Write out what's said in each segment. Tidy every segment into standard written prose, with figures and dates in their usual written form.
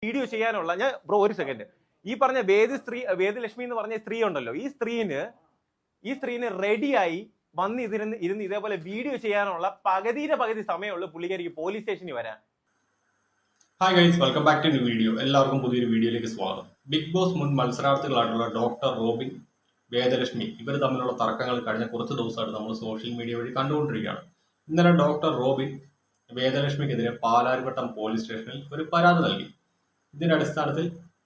Video ചെയ്യാനുള്ള ഞാൻ bro ഒരു സെക്കൻഡ് ഈ പറഞ്ഞ വേദലക്ഷ്മി എന്ന് പറഞ്ഞ സ്ത്രീ ഉണ്ടല്ലോ, ഈ സ്ത്രീന് റെഡിയായി വന്ന് ഇരുന്ന് ഇതേപോലെ വീഡിയോ ചെയ്യാനുള്ള പകുതി സമയമുള്ള പുള്ളിക്കാരിക്ക് പോലീസ് സ്റ്റേഷനിൽ വരാൻ. Hi guys, welcome back to new video. എല്ലാവർക്കും പുതിയൊരു വീഡിയോയിലേക്ക് സ്വാഗതം. ബിഗ് ബോസ് മുൻ മത്സരാർത്ഥികളായിട്ടുള്ള ഡോക്ടർ റോബിൻ, വേദലക്ഷ്മി ഇവർ തമ്മിലുള്ള തർക്കങ്ങൾ കഴിഞ്ഞ കുറച്ച് ദിവസമായിട്ട് നമ്മൾ സോഷ്യൽ മീഡിയ വഴി കണ്ടുകൊണ്ടിരിക്കുകയാണ്. ഇന്നലെ ഡോക്ടർ റോബിൻ വേദലക്ഷ്മിക്കെതിരെ പാലാരിവട്ടം പോലീസ് സ്റ്റേഷനിൽ ഒരു പരാതി നൽകി. ഇതിന്റെ അടിസ്ഥാനത്തിൽ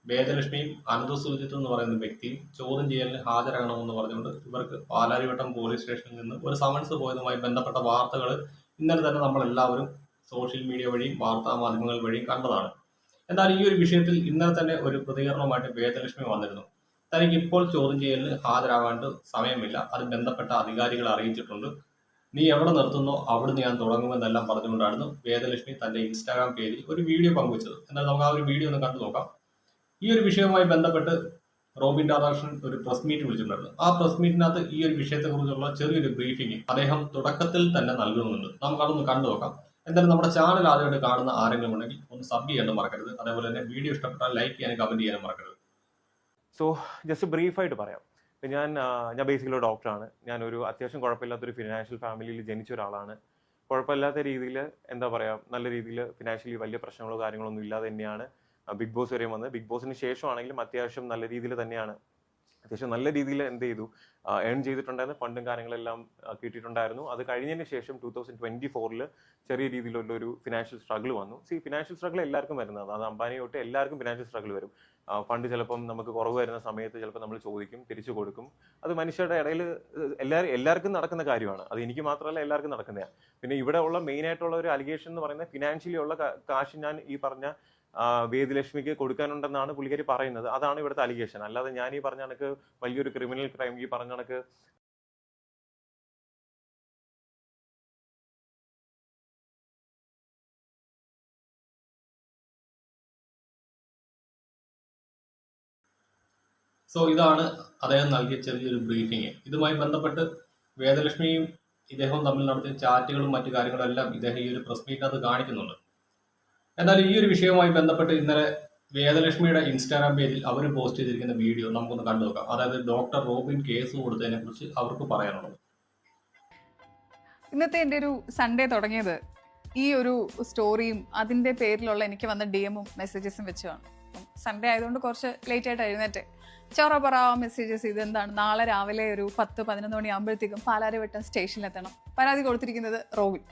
വേദലക്ഷ്മിയും അനന്തു സുജിത്ത് എന്ന് പറയുന്ന വ്യക്തിയും ചോദ്യം ചെയ്യലിന് ഹാജരാകണമെന്ന് പറഞ്ഞുകൊണ്ട് ഇവർക്ക് പാലാരിവട്ടം പോലീസ് സ്റ്റേഷനിൽ നിന്ന് ഒരു സമൻസ് പോയതുമായി ബന്ധപ്പെട്ട വാർത്തകൾ ഇന്നലെ തന്നെ നമ്മളെല്ലാവരും സോഷ്യൽ മീഡിയ വഴിയും വാർത്താ മാധ്യമങ്ങൾ വഴിയും കണ്ടതാണ്. എന്നാൽ ഈ ഒരു വിഷയത്തിൽ ഇന്നലെ തന്നെ ഒരു പ്രതികരണവുമായിട്ട് വേദലക്ഷ്മി വന്നിരുന്നു. തനിക്ക് ഇപ്പോൾ ചോദ്യം ചെയ്യലിന് ഹാജരാകാണ്ട് സമയമില്ല, അത് ബന്ധപ്പെട്ട അധികാരികളെ അറിയിച്ചിട്ടുണ്ട്, നീ എവിടെ നിർത്തുന്നോ അവിടുന്ന് ഞാൻ തുടങ്ങുമെന്നെല്ലാം പറഞ്ഞുകൊണ്ടായിരുന്നു വേദലക്ഷ്മി തന്റെ ഇൻസ്റ്റാഗ്രാം പേജിൽ ഒരു വീഡിയോ പങ്കുവച്ചത്. എന്നാൽ നമുക്ക് ആ ഒരു വീഡിയോ ഒന്ന് കണ്ടു നോക്കാം. ഈ ഒരു വിഷയവുമായി ബന്ധപ്പെട്ട് റോബിൻ രാധാകൃഷ്ണൻ ഒരു പ്രസ് മീറ്റ് വിളിച്ചിട്ടുണ്ടായിരുന്നു. ആ പ്രസ് മീറ്റിനകത്ത് ഈ ഒരു വിഷയത്തെക്കുറിച്ചുള്ള ചെറിയൊരു ബ്രീഫിംഗ് അദ്ദേഹം തുടക്കത്തിൽ തന്നെ നൽകുന്നുണ്ട്. നമുക്കതൊന്ന് കണ്ടു നോക്കാം. എന്തായാലും നമ്മുടെ ചാനൽ ആദ്യമായിട്ട് കാണുന്ന ആരെങ്കിലും ഉണ്ടെങ്കിൽ ഒന്ന് സബ് ചെയ്യാനും മറക്കരുത്. അതേപോലെ തന്നെ വീഡിയോ ഇഷ്ടപ്പെട്ടാൽ ലൈക്ക് ചെയ്യാനും കമന്റ് ചെയ്യാനും മറക്കരുത്. സോ ജസ്റ്റ് ബ്രീഫായിട്ട് പറയാം. ഞാൻ ബേസിക്കലി ഡോക്ടറാണ്. ഞാനൊരു അത്യാവശ്യം കുഴപ്പമില്ലാത്തൊരു ഫിനാൻഷ്യൽ ഫാമിലിയിൽ ജനിച്ച ഒരാളാണ്. കുഴപ്പമില്ലാത്ത രീതിയിൽ എന്താ പറയുക, നല്ല രീതിയിൽ ഫിനാൻഷ്യലി വലിയ പ്രശ്നങ്ങളോ കാര്യങ്ങളൊന്നും ഇല്ലാതെ തന്നെയാണ് ബിഗ് ബോസ് വരെയും വന്നത്. ബിഗ് ബോസിന് ശേഷമാണെങ്കിലും അത്യാവശ്യം നല്ല രീതിയിൽ തന്നെയാണ് നല്ല രീതിയിൽ എന്ത് ചെയ്തു ഏൺ ചെയ്തിട്ടുണ്ടായിരുന്നു. ഫണ്ടും കാര്യങ്ങളെല്ലാം കിട്ടിയിട്ടുണ്ടായിരുന്നു. അത് കഴിഞ്ഞതിന് ശേഷം 2024 ചെറിയ രീതിയിലുള്ള ഒരു ഫിനാൻഷ്യൽ സ്ട്രഗിൾ വന്നു. ഫിനാൻഷ്യൽ സ്ട്രഗിൾ എല്ലാവർക്കും വരുന്നത്, അത് അംബാനി തൊട്ട് എല്ലാവർക്കും ഫിനാൻഷ്യൽ സ്ട്രഗിൾ വരും. ഫണ്ട് ചിലപ്പം നമുക്ക് കുറവ് വരുന്ന സമയത്ത് ചിലപ്പോൾ നമ്മൾ ചോദിക്കും, തിരിച്ചു കൊടുക്കും. അത് മനുഷ്യരുടെ ഇടയിൽ എല്ലാവർക്കും നടക്കുന്ന കാര്യമാണ്. അത് എനിക്ക് മാത്രമല്ല, എല്ലാവർക്കും നടക്കുന്നതാണ്. പിന്നെ ഇവിടെ ഉള്ള മെയിൻ ആയിട്ടുള്ള ഒരു അലിഗേഷൻ എന്ന് പറയുന്നത് ഫിനാൻഷ്യലി ഉള്ള കാശ് ഞാൻ ഈ പറഞ്ഞ വേദലക്ഷ്മിക്ക് കൊടുക്കാനുണ്ടെന്നാണ് പുള്ളിക്കാരി പറയുന്നത്. അതാണ് ഇവിടുത്തെ അലിഗേഷൻ. അല്ലാതെ ഞാൻ ഈ പറഞ്ഞ കണക്ക് വലിയൊരു ക്രിമിനൽ ക്രൈം ഈ പറഞ്ഞ കണക്ക് സോ ഇതാണ് അദ്ദേഹം നൽകിയ ചെറിയൊരു ബ്രീഫിങ്. ഇതുമായി ബന്ധപ്പെട്ട് വേദലക്ഷ്മിയും ഇദ്ദേഹവും തമ്മിൽ നടത്തിയ ചാറ്റുകളും മറ്റു കാര്യങ്ങളെല്ലാം ഇദ്ദേഹം ഈ ഒരു പ്രസ് മീറ്റിനകത്ത് കാണിക്കുന്നുണ്ട്. എന്നാൽ ഈ ഒരു വിഷയവുമായി ബന്ധപ്പെട്ട് ഇന്നലെ വേദലക്ഷ്മിയുടെ ഇൻസ്റ്റാഗ്രാം പേജിൽ അവർ പോസ്റ്റ് ചെയ്തിരിക്കുന്ന വീഡിയോ നമുക്കൊന്ന് കണ്ടു നോക്കാം. അതായത് ഡോക്ടർ റോബിൻ കേസ് കൊടുത്തതിനെ കുറിച്ച് അവർക്ക് പറയാനുള്ളത്. ഇന്നത്തെ എൻ്റെ ഒരു സൺഡേ തുടങ്ങിയത് ഈ ഒരു സ്റ്റോറിയും അതിൻ്റെ പേരിലുള്ള എനിക്ക് വന്ന DMഉം മെസ്സേജസും വെച്ചാണ്. സൺഡേ ആയതുകൊണ്ട് കുറച്ച് ലേറ്റ് ആയിട്ട് എഴുന്നേറ്റ് ചൊറ മെസ്സേജസ്. ഇതെന്താണ്, നാളെ രാവിലെ ഒരു 10-11 മണിയാകുമ്പോഴത്തേക്കും പാലാരിവട്ടം സ്റ്റേഷനിലെത്തണം. പരാതി കൊടുത്തിരിക്കുന്നത് റോബിൻ.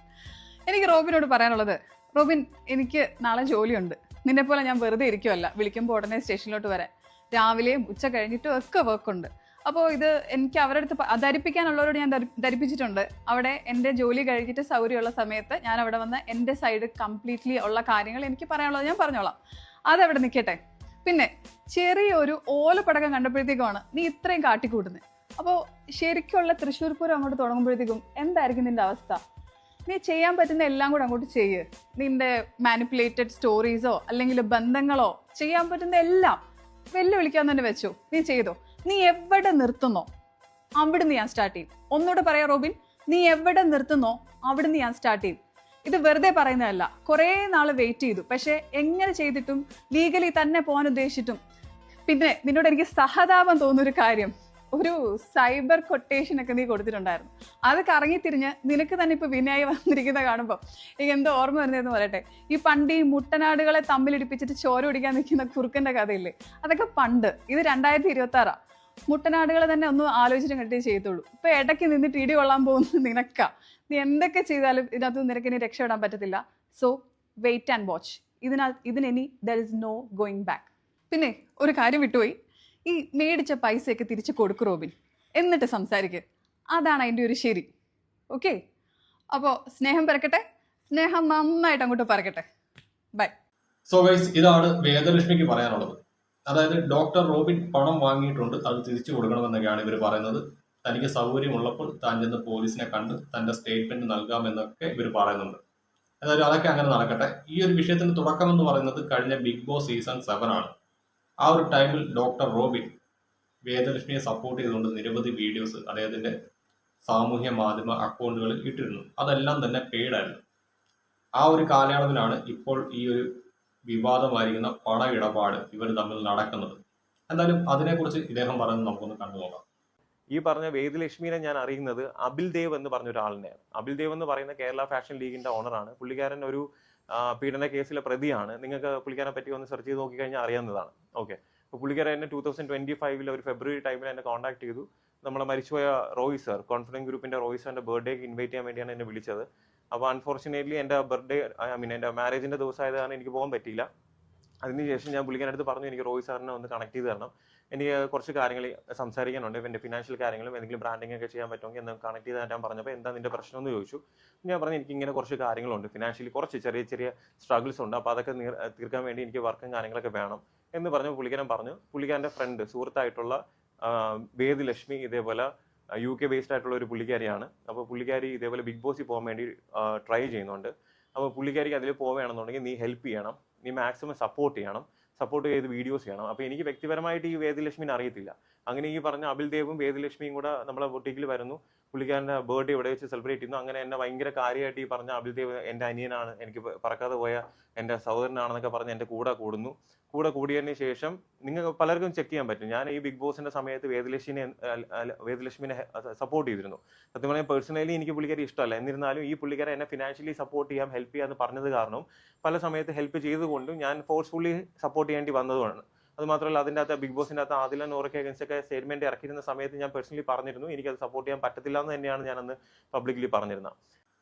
എനിക്ക് റോബിനോട് പറയാനുള്ളത്, റോബിൻ, എനിക്ക് നാളെ ജോലിയുണ്ട്. നിന്നെപ്പോലെ ഞാൻ വെറുതെ ഇരിക്കുമല്ല, വിളിക്കുമ്പോൾ ഉടനെ സ്റ്റേഷനിലോട്ട് വരാൻ. രാവിലെയും ഉച്ച കഴിഞ്ഞിട്ടും ഒക്കെ വർക്കുണ്ട്. അപ്പോൾ ഇത് എനിക്ക് അവരുടെ അടുത്ത് ധരിപ്പിക്കാനുള്ളവരോട് ഞാൻ ധരിപ്പിച്ചിട്ടുണ്ട്. അവിടെ എൻ്റെ ജോലി കഴിഞ്ഞിട്ട് സൗകര്യമുള്ള സമയത്ത് ഞാൻ അവിടെ വന്ന് എൻ്റെ സൈഡ് കംപ്ലീറ്റ്ലി ഉള്ള കാര്യങ്ങൾ എനിക്ക് പറയാനുള്ളത് ഞാൻ പറഞ്ഞോളാം. അതവിടെ നിൽക്കട്ടെ. പിന്നെ ചെറിയൊരു ഓലപ്പടക്കം കണ്ടപ്പോഴത്തേക്കുമാണ് നീ ഇത്രയും കാട്ടിക്കൂട്ടുന്നത്. അപ്പോൾ ശരിക്കുള്ള തൃശ്ശൂർ പൂരം അങ്ങോട്ട് തുടങ്ങുമ്പോഴത്തേക്കും എന്തായിരിക്കും നിൻ്റെ അവസ്ഥ? നീ ചെയ്യാൻ പറ്റുന്ന എല്ലാം കൂടെ അങ്ങോട്ട് ചെയ്യ്. നിന്റെ മാനിപ്പുലേറ്റഡ് സ്റ്റോറീസോ അല്ലെങ്കിൽ ബന്ധങ്ങളോ ചെയ്യാൻ പറ്റുന്ന എല്ലാം വെല്ലുവിളിക്കാൻ തന്നെ വെച്ചോ, നീ ചെയ്തോ. നീ എവിടെ നിർത്തുന്നോ അവിടുന്ന് ഞാൻ സ്റ്റാർട്ട് ചെയ്യും. ഒന്നുകൂടെ പറയാം റോബിൻ, നീ എവിടെ നിർത്തുന്നോ അവിടുന്ന് ഞാൻ സ്റ്റാർട്ട് ചെയ്യും. ഇത് വെറുതെ പറയുന്നതല്ല, കുറേ നാൾ വെയിറ്റ് ചെയ്തു. പക്ഷെ എങ്ങനെ ചെയ്തിട്ടും ലീഗലി തന്നെ പോകാൻ ഉദ്ദേശിച്ചിട്ടും. പിന്നെ നിന്നോട് എനിക്ക് സഹതാപം തോന്നുന്നൊരു കാര്യം, ഒരു സൈബർ കൊട്ടേഷൻ ഒക്കെ നീ കൊടുത്തിട്ടുണ്ടായിരുന്നു. അത് കറങ്ങിത്തിരിഞ്ഞ് നിനക്ക് തന്നെ ഇപ്പൊ വിനയായി വന്നിരിക്കുന്ന കാണുമ്പോൾ എനിക്ക് എന്തോ ഓർമ്മ വരുന്നതെന്ന് പറയട്ടെ. ഈ പണ്ട് ഈ മുട്ടനാടുകളെ തമ്മിലിടിപ്പിച്ചിട്ട് ചോര കുടിക്കാൻ നിൽക്കുന്ന കുറുക്കന്റെ കഥയില്ലേ, അതൊക്കെ പണ്ട്. ഇത് 2026. മുട്ടനാടുകളെ തന്നെ ഒന്ന് ആലോചിച്ചിട്ട് കണ്ടേ ചെയ്യത്തുള്ളൂ. ഇപ്പൊ ഇടയ്ക്ക് നിന്നിട്ട് ഇടി കൊള്ളാൻ പോകുന്നത് നിനക്കാ. നീ എന്തൊക്കെ ചെയ്താലും ഇതിനകത്ത് നിനക്ക് ഇനി രക്ഷപ്പെടാൻ പറ്റത്തില്ല. So wait and watch. ഇതിനി there is no going back. പിന്നെ ഒരു കാര്യം വിട്ടുപോയി, ഈ മേടിച്ച പൈസയൊക്കെ തിരിച്ച് കൊടുക്കും റോബിൻ, എന്നിട്ട് സംസാരിക്കുക. അതാണ് അതിൻ്റെ ഒരു ശരി. ഓക്കെ, അപ്പോൾ സ്നേഹം പരക്കട്ടെ, സ്നേഹം നന്നായിട്ട് അങ്ങോട്ട് പരക്കട്ടെ. ബൈ. സോ ഗൈസ്, ഇതാണ് വേദലക്ഷ്മിക്ക് പറയാനുള്ളത്. അതായത് ഡോക്ടർ റോബിൻ പണം വാങ്ങിയിട്ടുണ്ട്, അത് തിരിച്ചു കൊടുക്കണമെന്നൊക്കെയാണ് ഇവർ പറയുന്നത്. തനിക്ക് സൗകര്യമുള്ളപ്പോൾ താൻ ചെന്ന് പോലീസിനെ കണ്ട് തന്റെ സ്റ്റേറ്റ്മെന്റ് നൽകാമെന്നൊക്കെ ഇവർ പറയുന്നുണ്ട്. എന്തായാലും അതൊക്കെ അങ്ങനെ നടക്കട്ടെ. ഈ ഒരു വിഷയത്തിന് തുടക്കം എന്ന് പറയുന്നത് കഴിഞ്ഞ ബിഗ് ബോസ് സീസൺ 7 ആണ്. ആ ഒരു ടൈമിൽ ഡോക്ടർ റോബിൻ വേദലക്ഷ്മിയെ സപ്പോർട്ട് ചെയ്തുകൊണ്ട് നിരവധി വീഡിയോസ് അദ്ദേഹത്തിന്റെ സാമൂഹ്യ മാധ്യമ അക്കൗണ്ടുകളിൽ ഇട്ടിരുന്നു. അതെല്ലാം തന്നെ പെയ്ഡായിരുന്നു. ആ ഒരു കാലയളവിലാണ് ഇപ്പോൾ ഈ ഒരു വിവാദമായിരിക്കുന്ന പണ ഇടപാട് ഇവർ തമ്മിൽ നടക്കുന്നത്. എന്തായാലും അതിനെക്കുറിച്ച് ഇദ്ദേഹം പറയുന്നത് നമുക്കൊന്ന് കണ്ടു നോക്കാം. ഈ പറഞ്ഞ വേദലക്ഷ്മിനെ ഞാൻ അറിയുന്നത് അബിൽ ദേവ് എന്ന് പറഞ്ഞ ഒരാളിനെയാണ്. അബിൽ ദേവ് എന്ന് പറയുന്ന കേരള ഫാഷൻ ലീഗിന്റെ ഓണറാണ്. പുള്ളിക്കാരൻ ഒരു പീഡന കേസിലെ പ്രതിയാണ്. നിങ്ങൾക്ക് പുള്ളിക്കാരനെ പറ്റി ഒന്ന് സെർച്ച് ചെയ്ത് നോക്കിക്കഴിഞ്ഞാൽ അറിയാവുന്നതാണ്. ഓക്കെ, അപ്പോൾ പുള്ളിക്കാരൻ എന്നെ 2025 ഒരു ഫെബ്രുവരി ടൈമിൽ എന്നെ കോൺടാക്ട് ചെയ്തു. നമ്മളെ മരിച്ചുപോയ റോയ് സർ, കോൺഫിഡൻസ് ഗ്രൂപ്പിന്റെ റോയ് സാറിന്റെ ബർത്ത്ഡേക്ക് ഇൻവൈറ്റ് ചെയ്യാൻ വേണ്ടിയാണ് എന്നെ വിളിച്ചത്. അപ്പോൾ അൺഫോർച്ചുനേറ്റ്ലി എൻ്റെ ബർത്ത്ഡേ എൻ്റെ മാരേജിന്റെ ദിവസമായത് കാരണം എനിക്ക് പോകാൻ പറ്റിയില്ല. അതിനുശേഷം ഞാൻ പുള്ളിക്കാരുടെ അടുത്ത് പറഞ്ഞു, എനിക്ക് റോയ് സാറിനെ ഒന്ന് കണക്ട് ചെയ്ത് തരണം, എനിക്ക് കുറച്ച് കാര്യങ്ങൾ സംസാരിക്കാനുണ്ട്, എൻ്റെ ഫിനാൻഷ്യൽ കാര്യങ്ങളും എന്തെങ്കിലും ബ്രാൻഡിംഗ് ഒക്കെ ചെയ്യാൻ പറ്റുമെങ്കിൽ എന്ന് കണക്ട് ചെയ്ത് തരാൻ പറഞ്ഞപ്പോൾ എന്താ നിന്റെ പ്രശ്നം എന്ന് ചോദിച്ചു. ഞാൻ പറഞ്ഞു എനിക്ക് ഇങ്ങനെ കുറച്ച് കാര്യങ്ങളുണ്ട്, ഫിനാൻഷ്യലി കുറച്ച് ചെറിയ ചെറിയ സ്ട്രഗിൾസ് ഉണ്ട്, അപ്പോൾ അതൊക്കെ തീർക്കാൻ വേണ്ടി എനിക്ക് വർക്കും കാര്യങ്ങളൊക്കെ വേണം എന്ന് പറഞ്ഞു. പുള്ളിക്കാരൻ പറഞ്ഞു, പുള്ളിക്കാരൻ്റെ ഫ്രണ്ട് സുഹൃത്തായിട്ടുള്ള വേദലക്ഷ്മി ഇതേപോലെ UK ബേസ്ഡ് ആയിട്ടുള്ള ഒരു പുള്ളിക്കാരിയാണ്. അപ്പോൾ പുള്ളിക്കാരി ഇതേപോലെ ബിഗ് ബോസിൽ പോകാൻ വേണ്ടി ട്രൈ ചെയ്യുന്നുണ്ട്. അപ്പോൾ പുള്ളിക്കാരിക്ക് അതിൽ പോവുകയാണെന്നുണ്ടെങ്കിൽ നീ ഹെൽപ്പ് ചെയ്യണം, നീ മാക്സിമം സപ്പോർട്ട് ചെയ്യണം, സപ്പോർട്ട് ചെയ്ത് വീഡിയോസ് ചെയ്യണം. അപ്പോൾ എനിക്ക് വ്യക്തിപരമായിട്ട് ഈ വേദലക്ഷ്മിനെ അറിയത്തില്ല. അങ്ങനെ ഈ പറഞ്ഞ അബിൽ ദേവും വേദലക്ഷ്മിയും കൂടെ നമ്മളെ ബൊട്ടിക്കിൽ വരുന്നു. പുള്ളിക്കാരൻ്റെ ബർത്ത്ഡേ ഇവിടെ വെച്ച് സെലിബ്രേറ്റ് ചെയ്യുന്നു. അങ്ങനെ എന്നെ ഭയങ്കര കാര്യമായിട്ട് ഈ പറഞ്ഞ അബിൽ ദേവ് എൻ്റെ അനിയനാണ്, എനിക്ക് പറക്കാതെ പോയ എൻ്റെ സഹോദരനാണെന്നൊക്കെ പറഞ്ഞ് എൻ്റെ കൂടെ കൂടുന്നു. കൂടെ കൂടിയതിന് ശേഷം നിങ്ങൾക്ക് പലർക്കും ചെക്ക് ചെയ്യാൻ പറ്റും, ഞാൻ ഈ ബിഗ് ബോസിന്റെ സമയത്ത് വേദലക്ഷ്മിനെ സപ്പോർട്ട് ചെയ്തിരുന്നു. സത്യം പറഞ്ഞാൽ പേഴ്സണലി എനിക്ക് പുള്ളിക്കാരി ഇഷ്ടമല്ല, എന്നിരുന്നാലും ഈ പുള്ളിക്കാരെ എന്നെ ഫിനാൻഷ്യലി സപ്പോർട്ട് ചെയ്യാം, ഹെൽപ്പ് ചെയ്യാമെന്ന് പറഞ്ഞത് കാരണം പല സമയത്ത് ഹെൽപ്പ് ചെയ്തുകൊണ്ടും ഞാൻ ഫോഴ്സ്ഫുള്ളി സപ്പോർട്ട് ചെയ്യേണ്ടി വന്നതുമാണ്. അത് മാത്രമല്ല, അതിൻ്റെ അകത്ത് ബിഗ് ബോസിൻ്റെ അകത്ത് ആദില നോറയ്ക്ക് അഗൻസ്റ്റ് ഒക്കെ സ്റ്റേറ്റ്മെന്റ് ഇറക്കിയിരുന്ന സമയത്ത് ഞാൻ പേഴ്സണലി പറഞ്ഞിരുന്നു എനിക്കത് സപ്പോർട്ട് ചെയ്യാൻ പറ്റത്തില്ല എന്ന് തന്നെയാണ് ഞാനന്ന് പബ്ലിക്കലി പറഞ്ഞിരുന്നത്.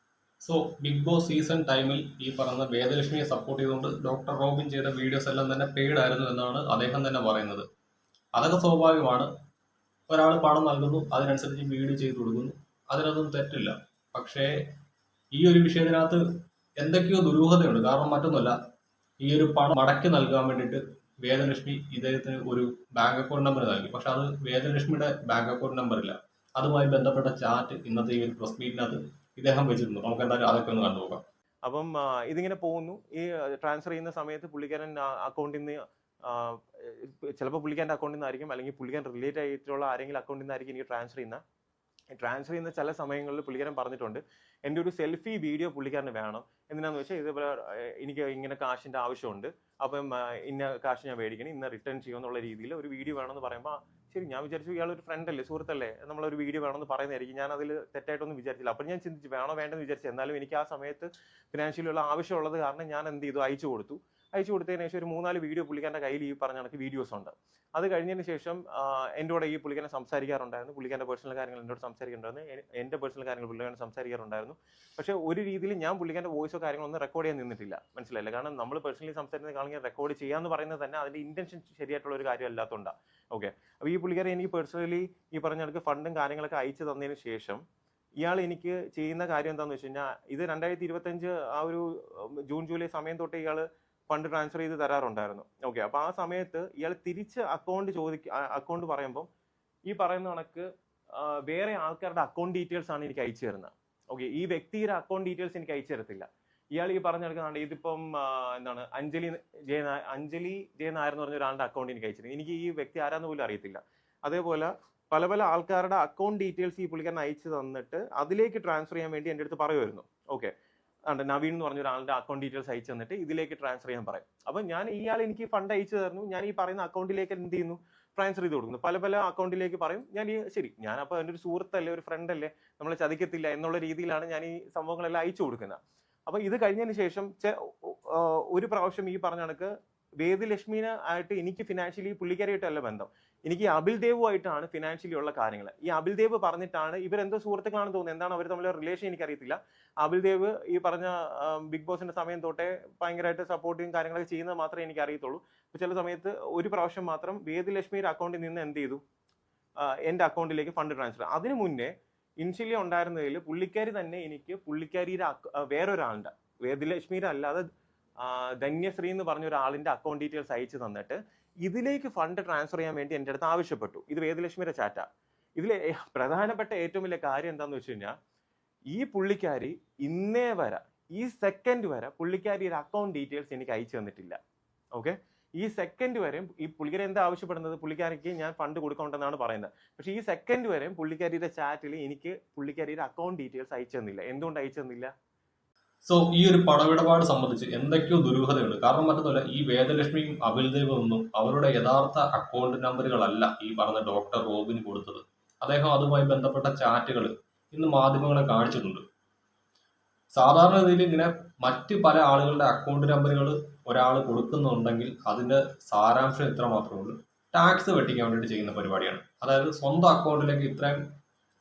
സോ ബിഗ് ബോസ് സീസൺ ടൈമിൽ ഈ പറഞ്ഞ വേദലക്ഷ്മിയെ സപ്പോർട്ട് ചെയ്തുകൊണ്ട് ഡോക്ടർ റോബിൻ ചെയ്ത വീഡിയോസ് എല്ലാം തന്നെ പെയ്ഡ് ആയിരുന്നു എന്നാണ് അദ്ദേഹം തന്നെ പറയുന്നത്. അതൊക്കെ സ്വാഭാവികമാണ്. ഒരാൾ പണം നൽകുന്നു, അതിനനുസരിച്ച് വീഡിയോ ചെയ്തു കൊടുക്കുന്നു, അതിനൊന്നും തെറ്റില്ല. പക്ഷേ ഈ ഒരു വിഷയത്തിനകത്ത് എന്തൊക്കെയോ ദുരൂഹതയുണ്ട്. കാരണം മറ്റൊന്നുമല്ല, ഈ ഒരു പണം മടക്കി നൽകാൻ വേണ്ടിയിട്ട് വേദലക്ഷ്മി ഇദ്ദേഹത്തിന് ഒരു ബാങ്ക് അക്കൗണ്ട് നമ്പർ നൽകി. പക്ഷെ അത് വേദലക്ഷ്മിയുടെ ബാങ്ക് അക്കൗണ്ട് നമ്പർ ഇല്ല. അതുമായി ബന്ധപ്പെട്ട ചാറ്റ് ഇന്നത്തെ ഈ ഒരു പ്രസ് മീറ്റിനകത്ത് ഇദ്ദേഹം വെച്ചിരുന്നു. നമുക്ക് എന്തായാലും അതൊക്കെ ഒന്ന് കണ്ടുപോകാം. അപ്പം ഇതിങ്ങനെ പോകുന്നു. ഈ ട്രാൻസ്ഫർ ചെയ്യുന്ന സമയത്ത് പുള്ളിക്കാരൻ അക്കൗണ്ടിൽ നിന്ന് ചിലപ്പോൾ പുള്ളിക്കാരൻ്റെ അക്കൗണ്ടിൽ നിന്നായിരിക്കും, അല്ലെങ്കിൽ പുള്ളിക്കാരൻ റിലേറ്റ് ആയിട്ടുള്ള ആരെങ്കിലും അക്കൗണ്ടിൽ നിന്നായിരിക്കും എനിക്ക് ട്രാൻസ്ഫർ ചെയ്യുന്ന ചില സമയങ്ങളിൽ പുള്ളിക്കാരൻ പറഞ്ഞിട്ടുണ്ട് എൻ്റെ ഒരു സെൽഫി വീഡിയോ പുള്ളിക്കാരന് വേണം. എന്തിനാന്ന് വെച്ചാൽ ഇതേപോലെ എനിക്ക് ഇങ്ങനെ കാശിൻ്റെ ആവശ്യമുണ്ട്, അപ്പം ഇന്ന കാശ് ഞാൻ മേടിക്കണം, ഇന്ന റിട്ടേൺ ചെയ്യുമെന്നുള്ള രീതിയിൽ ഒരു വീഡിയോ വേണമെന്ന് പറയുമ്പോൾ ശരി, ഞാൻ വിചാരിച്ചു ഇയാളൊരു ഫ്രണ്ടല്ലേ, സുഹൃത്തല്ലേ, നമ്മളൊരു വീഡിയോ വേണമെന്ന് പറയുന്നതായിരിക്കും. ഞാൻ അതിൽ തെറ്റായിട്ടൊന്നും വിചാരിച്ചില്ല. അപ്പം ഞാൻ ചിന്തിച്ചു വേണോ വേണ്ടെന്ന് വിചാരിച്ചു. എന്നാലും എനിക്ക് ആ സമയത്ത് ഫിനാൻഷ്യലി ഉള്ള ആവശ്യമുള്ളത് കാരണം ഞാൻ എന്ത് ചെയ്തു, അയച്ചു കൊടുത്തതിന് ശേഷം ഒരു 3-4 വീഡിയോ പുള്ളിക്കാരൻ്റെ കയ്യിൽ ഈ പറഞ്ഞ കണക്ക് വീഡിയോസ് ഉണ്ട്. അത് കഴിഞ്ഞതിന് ശേഷം എൻ്റെ കൂടെ ഈ പുള്ളിക്കാരൻ സംസാരിക്കാറുണ്ടായിരുന്നു, പുള്ളിക്കാരൻ്റെ പേഴ്സണൽ കാര്യങ്ങൾ എന്നോട് സംസാരിക്കാറുണ്ടായിരുന്നു, എൻ്റെ പേഴ്സണൽ കാര്യങ്ങൾ പുള്ളിക്കാരൻ സംസാരിക്കാറുണ്ടായിരുന്നു. പക്ഷേ ഒരു രീതിയിൽ ഞാൻ പുള്ളിക്കാരൻ്റെ വോയിസോ കാര്യങ്ങളൊന്നും റെക്കോർഡ് ചെയ്യാൻ നിന്നിട്ടില്ല, മനസ്സിലായില്ല. കാരണം നമ്മൾ പേഴ്സണലി സംസാരിക്കുന്ന കാണെങ്കിൽ റെക്കോർഡ് ചെയ്യാന്ന് പറയുന്നത് തന്നെ അതിൻ്റെ ഇന്റൻഷൻ ശരിയായിട്ടുള്ള ഒരു കാര്യം അല്ലാത്തതുകൊണ്ടാണ്. ഓക്കെ, അപ്പോൾ ഈ പുള്ളിക്കാരൻ എനിക്ക് പേഴ്സണലി ഈ പറഞ്ഞ കണക്ക് ഫണ്ടും കാര്യങ്ങളൊക്കെ അയച്ചു തന്നതിന് ശേഷം ഇയാൾ എനിക്ക് ചെയ്യുന്ന കാര്യം എന്താണെന്ന് വെച്ച് കഴിഞ്ഞാൽ, ഇത് 2025 ആ ഒരു ജൂൺ ജൂലൈ സമയം തൊട്ട് ഇയാൾ ഫണ്ട് ട്രാൻസ്ഫർ ചെയ്ത് തരാറുണ്ടായിരുന്നു. ഓക്കെ, അപ്പോൾ ആ സമയത്ത് ഇയാൾ തിരിച്ച് അക്കൗണ്ട് പറയുമ്പം ഈ പറയുന്ന കണക്ക് വേറെ ആൾക്കാരുടെ അക്കൗണ്ട് ഡീറ്റെയിൽസ് ആണ് എനിക്ക് അയച്ചു തരുന്നത്. ഓക്കെ, ഈ വ്യക്തിയുടെ അക്കൗണ്ട് ഡീറ്റെയിൽസ് എനിക്ക് അയച്ചു തരത്തില്ല. ഇയാൾ ഈ പറഞ്ഞെടുക്കുന്നുണ്ട്, ഇതിപ്പം എന്താണ് അഞ്ജലി ജെ നായർ എന്ന് പറഞ്ഞ ഒരാളുടെ അക്കൗണ്ട് എനിക്ക് അയച്ചിരുന്നു. എനിക്ക് ഈ വ്യക്തി ആരാന്ന് പോലും അറിയത്തില്ല. അതേപോലെ പല പല ആൾക്കാരുടെ അക്കൗണ്ട് ഡീറ്റെയിൽസ് ഈ പുള്ളിക്കാരൻ അയച്ചു തന്നിട്ട് അതിലേക്ക് ട്രാൻസ്ഫർ ചെയ്യാൻ വേണ്ടി എൻ്റെ അടുത്ത് പറയുമായിരുന്നു. ഓക്കെ, നവീൻ എന്ന് പറഞ്ഞ ഒരാളുടെ അക്കൗണ്ട് ഡീറ്റെയിൽസ് അയച്ചു തന്നിട്ട് ഇതിലേക്ക് ട്രാൻസ്ഫർ ചെയ്യാൻ പറയും. അപ്പം ഞാൻ ഇയാൾ എനിക്ക് ഫണ്ട് അയച്ചു തരുന്നു, ഞാൻ ഈ പറയുന്ന അക്കൗണ്ടിലേക്ക് എന്ത് ചെയ്യുന്നു, ട്രാൻസ്ഫർ ചെയ്ത് കൊടുക്കുന്നു. പല പല അക്കൗണ്ടിലേക്ക് പറയും. ഞാൻ ഈ ശരി, ഞാൻ അപ്പോൾ എൻ്റെ ഒരു സുഹൃത്തല്ലേ, ഒരു ഫ്രണ്ട് അല്ലേ, നമ്മളെ ചതിക്കത്തില്ല എന്നുള്ള രീതിയിലാണ് ഞാൻ ഈ സംഭവങ്ങളെല്ലാം അയച്ചു കൊടുക്കുന്നത്. അപ്പൊ ഇത് കഴിഞ്ഞതിന് ശേഷം ഒരു പ്രാവശ്യം ഈ പറഞ്ഞ കണക്ക് വേദലക്ഷ്മിനെ ആയിട്ട് എനിക്ക് ഫിനാൻഷ്യലി പുള്ളിക്കാരിയായിട്ടല്ല ബന്ധം, എനിക്ക് അബിൽ ദേവുമായിട്ടാണ് ഫിനാൻഷ്യലി ഉള്ള കാര്യങ്ങൾ. ഈ അബിൽ ദേവ് പറഞ്ഞിട്ടാണ്, ഇവരെന്തോ സുഹൃത്തുക്കളാണെന്ന് തോന്നുന്നത്, എന്താണ് അവർ തമ്മിലുള്ള റിലേഷൻ എനിക്കറിയത്തില്ല. അബിൽ ദേവ് ഈ പറഞ്ഞ ബിഗ് ബോസിന്റെ സമയം തൊട്ടേ ഭയങ്കരമായിട്ട് സപ്പോർട്ടിങ് കാര്യങ്ങളൊക്കെ ചെയ്യുന്നത് മാത്രമേ എനിക്ക് അറിയത്തുള്ളൂ. ചില സമയത്ത് ഒരു പ്രാവശ്യം മാത്രം വേദലക്ഷ്മിയുടെ അക്കൗണ്ടിൽ നിന്ന് എന്ത് ചെയ്തു, എൻ്റെ അക്കൗണ്ടിലേക്ക് ഫണ്ട് ട്രാൻസ്ഫർ. അതിനു മുന്നേ ഇനിഷ്യലി ഉണ്ടായിരുന്നതിൽ പുള്ളിക്കാരി തന്നെ എനിക്ക് പുള്ളിക്കാരിയുടെ വേറൊരാളുടെ, വേദലക്ഷ്മിയുടെ അല്ലാതെ ധന്യശ്രീ എന്ന് പറഞ്ഞ ഒരാളിന്റെ അക്കൗണ്ട് ഡീറ്റെയിൽസ് അയച്ചു തന്നിട്ട് ഇതിലേക്ക് ഫണ്ട് ട്രാൻസ്ഫർ ചെയ്യാൻ വേണ്ടി എൻ്റെ അടുത്ത് ആവശ്യപ്പെട്ടു. ഇത് വേദലക്ഷ്മിയുടെ ചാറ്റാ. ഇതിൽ പ്രധാനപ്പെട്ട ഏറ്റവും വലിയ കാര്യം എന്താണെന്ന് വെച്ച് കഴിഞ്ഞാൽ, ഈ പുള്ളിക്കാരി ഇന്നേ വരെ ഈ സെക്കൻഡ് വരെ പുള്ളിക്കാരിയുടെ അക്കൗണ്ട് ഡീറ്റെയിൽസ് എനിക്ക് അയച്ചു തന്നിട്ടില്ല. ഓക്കെ, ഈ സെക്കൻഡ് വരെയും ഈ പുള്ളിക്കാരി എന്താ ആവശ്യപ്പെടുന്നത്, പുള്ളിക്കാരിക്ക് ഞാൻ ഫണ്ട് കൊടുക്കണമെന്നാണ് പറയുന്നത്. പക്ഷെ ഈ സെക്കൻഡ് വരെയും പുള്ളിക്കാരിയുടെ ചാറ്റിൽ എനിക്ക് പുള്ളിക്കാരിയുടെ അക്കൗണ്ട് ഡീറ്റെയിൽസ് അയച്ചു തന്നില്ല. എന്തുകൊണ്ട് അയച്ചു തന്നില്ല? സോ ഈ ഒരു പണമിടപാട് സംബന്ധിച്ച് എന്തൊക്കെയോ ദുരൂഹതയുണ്ട്. കാരണം മറ്റൊന്നുമല്ല, ഈ വേദലക്ഷ്മിയും അബിൽദേവും ഒന്നും അവരുടെ യഥാർത്ഥ അക്കൗണ്ട് നമ്പറുകളല്ല ഈ പറഞ്ഞ ഡോക്ടർ റോബിന് കൊടുത്തത്. അദ്ദേഹം അതുമായി ബന്ധപ്പെട്ട ചാറ്റുകൾ ഇന്ന് മാധ്യമങ്ങളെ കാണിച്ചിട്ടുണ്ട്. സാധാരണ രീതിയിൽ ഇങ്ങനെ മറ്റ് പല ആളുകളുടെ അക്കൗണ്ട് നമ്പറുകൾ ഒരാൾ കൊടുക്കുന്നുണ്ടെങ്കിൽ അതിന്റെ സാരാംശം ഇത്ര മാത്രമേ ഉള്ളൂ. ടാക്സ് വെട്ടിക്കാൻ വേണ്ടിയിട്ട് ചെയ്യുന്ന പരിപാടിയാണ്. അതായത് സ്വന്തം അക്കൗണ്ടിലേക്ക് ഇത്രയും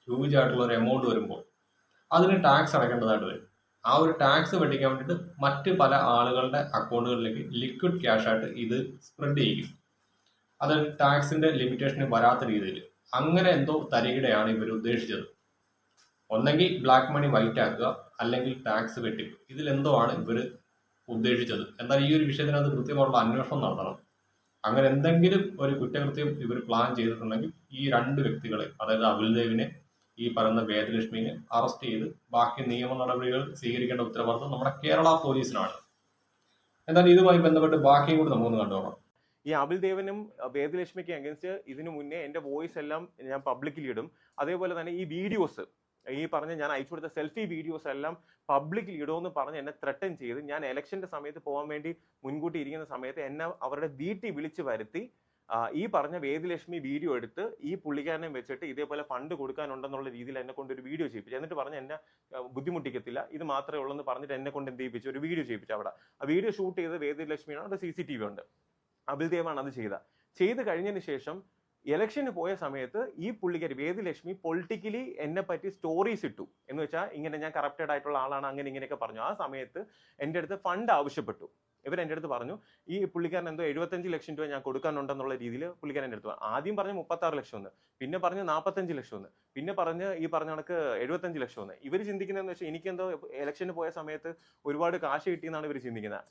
ഹ്യൂജ് ആയിട്ടുള്ള ഒരു എമൗണ്ട് വരുമ്പോൾ അതിന് ടാക്സ് അടയ്ക്കേണ്ടതായിട്ട് വരും. ആ ഒരു ടാക്സ് വെട്ടിക്കാൻ വേണ്ടിയിട്ട് മറ്റ് പല ആളുകളുടെ അക്കൗണ്ടുകളിലേക്ക് ലിക്വിഡ് ക്യാഷ് ആയിട്ട് ഇത് സ്പ്രെഡ് ചെയ്യും. അത് ടാക്സിന്റെ ലിമിറ്റേഷന് വരാത്ത രീതിയിൽ അങ്ങനെ എന്തോ തരികിടയാണ് ഇവർ ഉദ്ദേശിച്ചത്. ഒന്നെങ്കിൽ ബ്ലാക്ക് മണി വൈറ്റ് ആക്കുക, അല്ലെങ്കിൽ ടാക്സ് വെട്ടിപ്പ്. ഇതിലെന്തോ ആണ് ഇവർ ഉദ്ദേശിച്ചത്. എന്നാൽ ഈ ഒരു വിഷയത്തിനകത്ത് കൃത്യമായിട്ടുള്ള അന്വേഷണം നടത്തണം. അങ്ങനെ എന്തെങ്കിലും ഒരു കുറ്റകൃത്യം ഇവർ പ്ലാൻ ചെയ്തിട്ടുണ്ടെങ്കിൽ ഈ രണ്ട് വ്യക്തികളെ, അതായത് അബിൽദേവിനെ ഈ പറയുന്ന വേദലക്ഷ്മിനെ അറസ്റ്റ് ചെയ്ത് ബാക്കി നിയമ നടപടികൾ സ്വീകരിക്കേണ്ട ഉത്തരവാദിത്വം നമ്മുടെ കേരള പോലീസിനാണ്. എന്നാൽ ഇതുമായി ബന്ധപ്പെട്ട് ബാക്കിയും കൂടി നമുക്കൊന്ന് കണ്ടുപോകാം. ഈ അബിൽദേവനും വേദലക്ഷ്മിക്ക് അഗേൻസ്റ്റ് ഇതിനു മുന്നേ എൻ്റെ വോയിസ് എല്ലാം ഞാൻ പബ്ലിക്കിൽ ഇടും. അതേപോലെ തന്നെ ഈ വീഡിയോസ്, ഈ പറഞ്ഞ ഞാൻ അയച്ചു കൊടുത്ത സെൽഫി വീഡിയോസ് എല്ലാം പബ്ലിക്കിൽ ഇടുമെന്ന് പറഞ്ഞ് എന്നെ ത്രട്ടൻ ചെയ്ത്, ഞാൻ ഇലക്ഷന്റെ സമയത്ത് പോകാൻ വേണ്ടി മുൻകൂട്ടി ഇരിക്കുന്ന സമയത്ത് എന്നെ അവരുടെ വീട്ടിൽ വിളിച്ചു വരുത്തി ഈ പറഞ്ഞ വേദലക്ഷ്മി വീഡിയോ എടുത്ത് ഈ പുള്ളിക്കാരനെ വെച്ചിട്ട് ഇതേപോലെ ഫണ്ട് കൊടുക്കാനുണ്ടെന്നുള്ള രീതിയിൽ എന്നെ കൊണ്ട് ഒരു വീഡിയോ ചെയ്യിപ്പിച്ചു. എന്നിട്ട് പറഞ്ഞ് എന്നെ ബുദ്ധിമുട്ടിക്കത്തില്ല, ഇത് മാത്രമേ ഉള്ളൂ എന്ന് പറഞ്ഞിട്ട് എന്നെ കൊണ്ട് എന്ത് ചെയ്യിപ്പിച്ചു, ഒരു വീഡിയോ ചെയ്യിപ്പിച്ചു. അവിടെ ആ വീഡിയോ ഷൂട്ട് ചെയ്ത് വേദലക്ഷ്മിയാണ്, അവിടെ CCTV ഉണ്ട്. അബിൽദേവാണ് അത് ചെയ്ത് കഴിഞ്ഞതിന് ശേഷം ഇലക്ഷന് പോയ സമയത്ത് ഈ പുള്ളിക്കാരി വേദലക്ഷ്മി പൊളിറ്റിക്കലി എന്നെ പറ്റി സ്റ്റോറീസ് ഇട്ടു. എന്ന് വെച്ചാൽ ഇങ്ങനെ ഞാൻ കറപ്റ്റഡ് ആയിട്ടുള്ള ആളാണ്, അങ്ങനെ ഇങ്ങനെയൊക്കെ പറഞ്ഞു. ആ സമയത്ത് എൻ്റെ അടുത്ത് ഫണ്ട് ആവശ്യപ്പെട്ടു. ഇവർ എൻ്റെ അടുത്ത് പറഞ്ഞു ഈ പുള്ളിക്കാരൻ എന്തോ 75 ലക്ഷം രൂപ ഞാൻ കൊടുക്കാനുണ്ടെന്നുള്ള രീതിയിൽ പുള്ളിക്കാരൻ എൻ്റെ അടുത്ത് പറഞ്ഞു. ആദ്യം പറഞ്ഞ് 36 ലക്ഷം എന്ന്, പിന്നെ പറഞ്ഞ് 45 ലക്ഷം എന്ന്, പിന്നെ പറഞ്ഞ് ഈ പറഞ്ഞ കണക്ക് 75 ലക്ഷം എന്ന്. ഇവർ ചിന്തിക്കുന്നതെന്ന് വെച്ചാൽ എനിക്കെന്തോ ഇലക്ഷന് പോയ സമയത്ത് ഒരുപാട് കാശ് കിട്ടിയെന്നാണ് ഇവർ ചിന്തിക്കുന്നത്.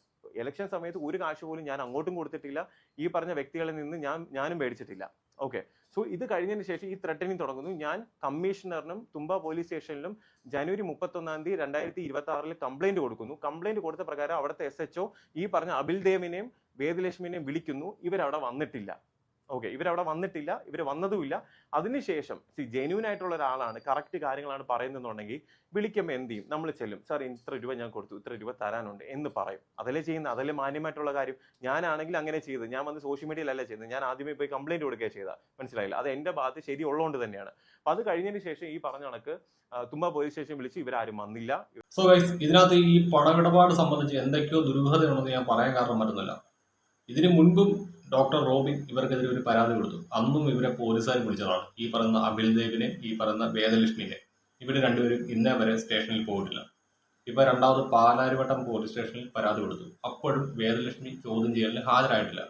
ഇലക്ഷൻ സമയത്ത് ഒരു കാശ് പോലും ഞാൻ അങ്ങോട്ടും കൊടുത്തിട്ടില്ല, ഈ പറഞ്ഞ വ്യക്തികളിൽ നിന്ന് ഞാനും മേടിച്ചിട്ടില്ല. ഓക്കെ, സോ ഇത് കഴിഞ്ഞതിന് ശേഷം ഈ ത്രെട്ടനിങ് തുടങ്ങുന്നു. ഞാൻ കമ്മീഷണറിനും തുമ്പ പോലീസ് സ്റ്റേഷനിലും ജനുവരി 31 തീയതി 2026 കംപ്ലൈന്റ് കൊടുക്കുന്നു. കംപ്ലൈന്റ് കൊടുത്ത പ്രകാരം അവിടുത്തെ SHO ഈ പറഞ്ഞ അബിൽദേവിനെയും വേദലക്ഷ്മിനെയും വിളിക്കുന്നു. ഇവരവിടെ വന്നിട്ടില്ല. ഓക്കെ, ഇവരവിടെ വന്നിട്ടില്ല, ഇവർ വന്നതുമില്ല. അതിനുശേഷം ജെന്യൂൻ ആയിട്ടുള്ള ഒരാളാണ്, കറക്റ്റ് കാര്യങ്ങളാണ് പറയുന്നുണ്ടെങ്കിൽ വിളിക്കുമ്പോൾ എന്ത് ചെയ്യും, നമ്മൾ ചെല്ലും, സാർ ഇത്ര രൂപ ഞാൻ കൊടുത്തു, ഇത്ര രൂപ തരാനുണ്ട് എന്ന് പറയും. അതല്ലേ ചെയ്യുന്നത്, അതല്ലേ മാന്യമായിട്ടുള്ള കാര്യം. ഞാനാണെങ്കിൽ അങ്ങനെ ചെയ്ത്, ഞാൻ വന്ന് സോഷ്യൽ മീഡിയയിലല്ല ചെയ്യുന്നത്, ഞാൻ ആദ്യമേ പോയി കംപ്ലൈന്റ് കൊടുക്കുക ചെയ്താൽ മനസ്സിലായില്ല. അത് എൻ്റെ ഭാഗത്ത് ശരിയുള്ളതുകൊണ്ട് തന്നെയാണ്. അപ്പൊ അത് കഴിഞ്ഞതിന് ശേഷം ഈ പറഞ്ഞ കണക്ക് തുമ്പ പോലീസ് സ്റ്റേഷൻ വിളിച്ച് ഇവരാരും വന്നില്ല. സോ ഗൈസ്, ഇതിനകത്ത് ഈ പണമിടപാട് സംബന്ധിച്ച് എന്തൊക്കെയോ ദുരൂഹതയുണ്ടെന്ന് ഞാൻ പറയാൻ കാരണം മറ്റൊന്നുമില്ല. ഇതിനു മുൻപും ഡോക്ടർ റോബിൻ ഇവർക്കെതിരെ ഒരു പരാതി കൊടുത്തു. അന്നും ഇവരെ പോലീസുകാർ വിളിച്ചതാണ്. ഈ പറയുന്ന അബിൽദേവിനെ, ഈ പറയുന്ന വേദലക്ഷ്മിനെ. ഇവർ രണ്ടുപേരും ഇന്നേ വരെ സ്റ്റേഷനിൽ പോയിട്ടില്ല. ഇവ രണ്ടാമത് പാലാരിവട്ടം പോലീസ് സ്റ്റേഷനിൽ പരാതി കൊടുത്തു. അപ്പോഴും വേദലക്ഷ്മി ചോദ്യം ചെയ്യലിന് ഹാജരായിട്ടില്ല.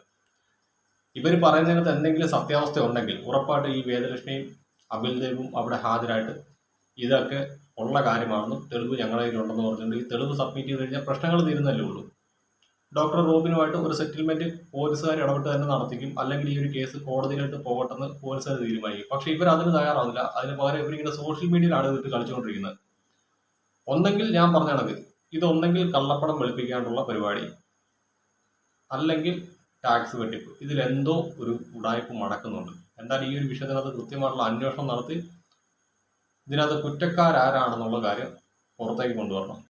ഇവർ പറയുന്നതിനകത്ത് എന്തെങ്കിലും സത്യാവസ്ഥ ഉണ്ടെങ്കിൽ ഉറപ്പായിട്ട് ഈ വേദലക്ഷ്മിയും അബിൽദേവും അവിടെ ഹാജരായിട്ട് ഇതൊക്കെ ഉള്ള കാര്യമാണെന്നും തെളിവ് ഞങ്ങളുടെ കയ്യിലുണ്ടെന്ന് പറഞ്ഞിട്ടുണ്ട്. ഈ തെളിവ് സബ്മിറ്റ് ചെയ്ത് കഴിഞ്ഞാൽ പ്രശ്നങ്ങൾ തീരുന്നല്ലേ ഉള്ളൂ. ഡോക്ടർ റോബിനുമായിട്ട് ഒരു സെറ്റിൽമെന്റ് പോലീസുകാർ ഇടപെട്ട് തന്നെ നടത്തിക്കും. അല്ലെങ്കിൽ ഈ ഒരു കേസ് കോടതിയിലായിട്ട് പോകട്ടെന്ന് പോലീസുകാർ തീരുമാനിക്കും. പക്ഷെ ഇവർ അതിന് തയ്യാറാവില്ല. അതിന് പകരം ഇവരിങ്ങനെ സോഷ്യൽ മീഡിയയിലാണ് ഇതിട്ട് കളിച്ചുകൊണ്ടിരിക്കുന്നത്. ഒന്നെങ്കിൽ ഞാൻ പറഞ്ഞ കണക്ക് ഇതൊന്നെങ്കിൽ കള്ളപ്പണം വെളുപ്പിക്കാനുള്ള പരിപാടി, അല്ലെങ്കിൽ ടാക്സ് വെട്ടിപ്പ്. ഇതിലെന്തോ ഒരു ഉടായ്പ മടക്കുന്നുണ്ട്. എന്തായാലും ഈ ഒരു വിഷയത്തിനകത്ത് കൃത്യമായിട്ടുള്ള അന്വേഷണം നടത്തി ഇതിനകത്ത് കുറ്റക്കാരാരാണെന്നുള്ള കാര്യം പുറത്തേക്ക് കൊണ്ടുവരണം.